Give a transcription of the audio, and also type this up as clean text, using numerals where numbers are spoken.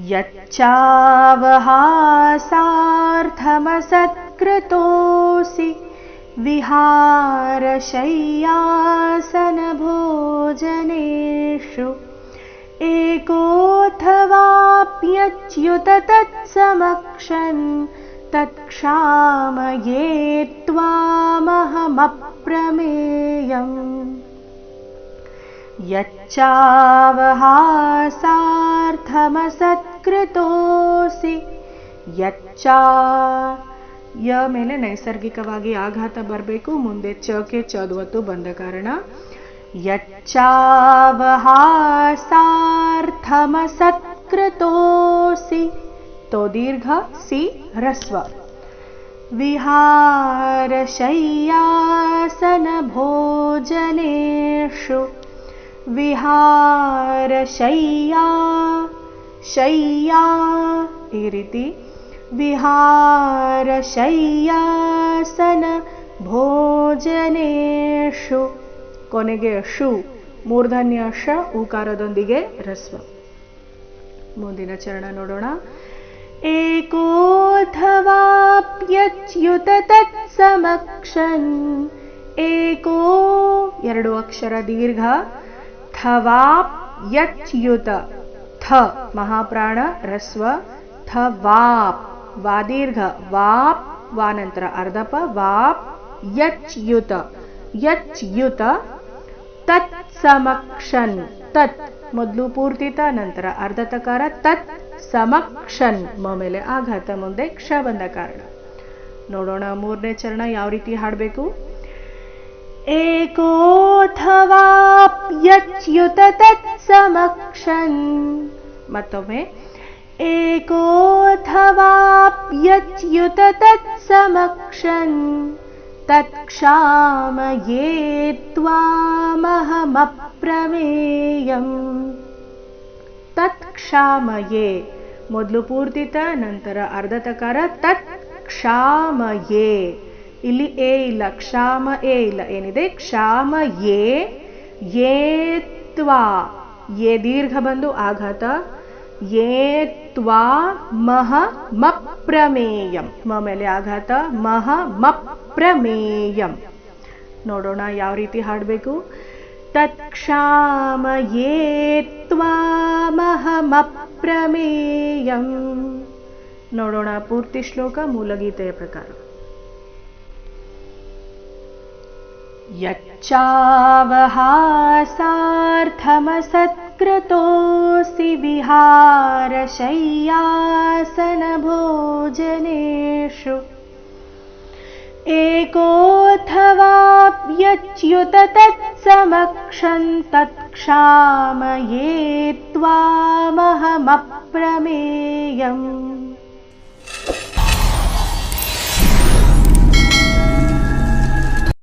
यच्चावहासार्थमसत्कृतोऽसि विहारशय्यासनभोजनेषु एकोऽथवाप्यच्युत तत्समक्षन् तत्क्षामये त्वामहमप्रमेयम्। ಯಚ್ಚಾವಹಾಸಾರ್ಥಮಸತ್ಕೃತೋಸಿ ಯಚ್ಚಾ ಯ ಮೇಲೆ ನೈಸರ್ಗಿಕವಾಗಿ ಆಘಾತ ಬರಬೇಕು, ಮುಂದೆ ಚಕ್ಕೆ ಚದುವತ್ತು ಬಂದ ಕಾರಣ ಯಚ್ಚಾವಹಾಸಾರ್ಥಮಸತ್ಕೃತೋಸಿ ತೋ ದೀರ್ಘ ಸಿ ಹ್ರಸ್ವ ವಿಹಾರಶಯ್ಯಾಸನ ಭೋಜನೇಷು ವಿಹಾರಶಯ್ಯಾ ಶಯ್ಯಾ ಈ ರೀತಿ ವಿಹಾರಶಯ್ಯಾಸನ ಭೋಜನೇಷು ಕೊನೆಗೆ ಶು ಮೂರ್ಧನ್ಯ ಶ ಉಕಾರದೊಂದಿಗೆ ಹ್ರಸ್ವ. ಮುಂದಿನ ಚರಣ ನೋಡೋಣ. ಏಕೋಥವಾಪ್ಯಚ್ಯುತ ತತ್ಸಮಕ್ಷನ್ ಏಕೋ ಎರಡು ಅಕ್ಷರ ದೀರ್ಘ ಥವಾಪ್ ಯಚ್ಯುತ ಥ ಮಹಾಪ್ರಾಣ ಹ್ರಸ್ವ ಥವಾಪ್ ವಾ ದೀರ್ಘ ವಾಪ್ ವಾ ನಂತರ ಅರ್ಧಪ ವಾಪ್ ಯಚ್ಯುತ ಯಚ್ಯುತ ತತ್ ಸಮಕ್ಷನ್ ತತ್ ಮೊದಲು ಪೂರ್ತಿತ ನಂತರ ಅರ್ಧ ತಕಾರ ತತ್ ಸಮಕ್ಷನ್ ಮ ಮೇಲೆ ಆಘಾತ ಮುಂದೆ ಕ್ಷ ಬಂದ ಕಾರಣ. ನೋಡೋಣ ಮೂರನೇ ಚರಣ ಯಾವ ರೀತಿ ಹಾಡಬೇಕು. ಏಕೋಥವಾಪ್ಯಚ್ಯುತ ತತ್ಸಮಕ್ಷನ್ ಮತ್ತೊಮ್ಮೆ ಏಕೋಥವಾಪ್ಯಚ್ಯುತ ತತ್ಸಮಕ್ಷನ್ ತತ್ಕ್ಷಾಮಯೇ ತ್ವಾಮಹಮಪ್ರಮೇಯಂ. ತತ್ಕ್ಷಾಮಯೇ ಮೊದಲು ಪೂರ್ತಿತ ನಂತರ ಅರ್ಧ ತಕಾರ ತತ್ ಕ್ಷಾಮಯೇ ಇಲ್ಲಿ ಎ ಇಲ್ಲ ಕ್ಷಾಮ ಎ ಇಲ್ಲ ಏನಿದೆ ಕ್ಷಾಮ ಯೇ ತ್ವಾ ಯೇ ದೀರ್ಘ ಬಂದು ಆಘಾತ ಯೇ ತ್ವಾ ಮಹ ಮಪ್ರಮೇಯಂ ಮ ಮೇಲೆ ಆಘಾತ ಮಹ ಮಪ್ರಮೇಯಂ. ನೋಡೋಣ ಯಾವ ರೀತಿ ಹಾಡಬೇಕು. ತತ್ಕ್ಷಾಮಯೇ ತ್ವಾಮಹಮಪ್ರಮೇಯಂ. ನೋಡೋಣ ಪೂರ್ತಿ ಶ್ಲೋಕ ಮೂಲಗೀತೆಯ ಪ್ರಕಾರ. ಯಚ್ಚಾವಹಾಸಾರ್ಥಮಸತ್ಕೃತೋಸಿ ವಿಹಾರಶಯ್ಯಾಸನ ಭೋಜನೇಷು ಏಕೋಥವಾಪ್ಯಚ್ಯುತ ತತ್ಸಮಕ್ಷನ್ ತತ್ಕ್ಷಾಮಯೇ ತ್ವಾಮಹಮಪ್ರಮೇಯಂ.